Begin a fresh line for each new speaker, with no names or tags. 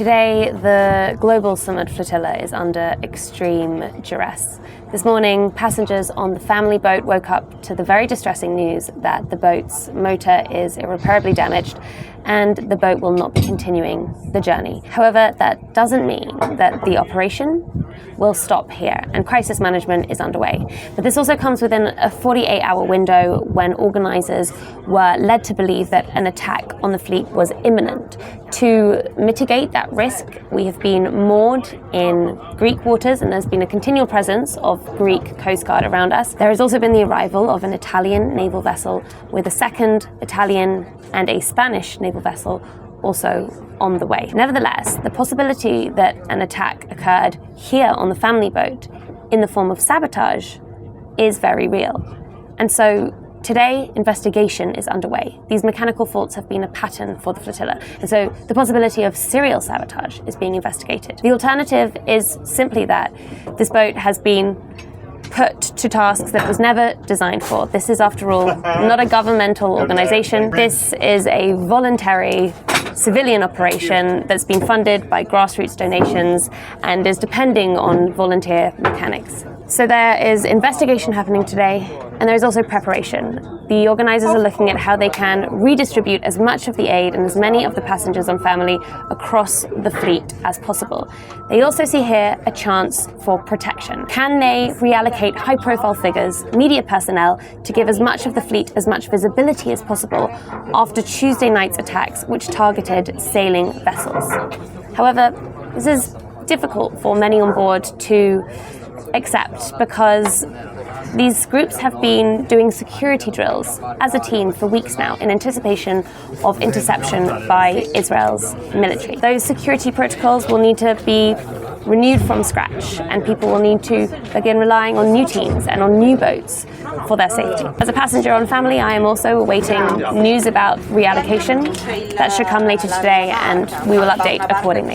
Today, the Global Sumud Flotilla is under extreme duress. This morning, passengers on the family boat woke up to the very distressing news that the boat's motor is irreparably damaged and the boat will not be continuing the journey. However, that doesn't mean that the operation will stop here, and crisis management is underway. But this also comes within a 48-hour window when organisers were led to believe that an attack on the fleet was imminent. To mitigate that risk, we have been moored in Greek waters, and there's been a continual presence of Greek Coast Guard around us. There has also been the arrival of an Italian naval vessel with a second Italian and a Spanish naval vessel also on the way. Nevertheless, the possibility that an attack occurred here on the family boat in the form of sabotage is very real. And so today, investigation is underway. These mechanical faults have been a pattern for the flotilla, and so the possibility of serial sabotage is being investigated. The alternative is simply that this boat has been put to tasks that it was never designed for. This is, after all, not a governmental organisation. This is a voluntary civilian operation that's been funded by grassroots donations and is depending on volunteer mechanics. So there is investigation happening today, and there is also preparation. The organisers are looking at how they can redistribute as much of the aid and as many of the passengers on family across the fleet as possible. They also see here a chance for protection. Can they reallocate high-profile figures, media personnel, to give as much of the fleet as much visibility as possible after Tuesday night's attacks, which targeted sailing vessels? However, this is difficult for many on board to accept because these groups have been doing security drills as a team for weeks now in anticipation of interception by Israel's military. Those security protocols will need to be renewed from scratch, and people will need to begin relying on new teams and on new boats for their safety. As a passenger on family, I am also awaiting news about reallocation. That should come later today, and we will update accordingly.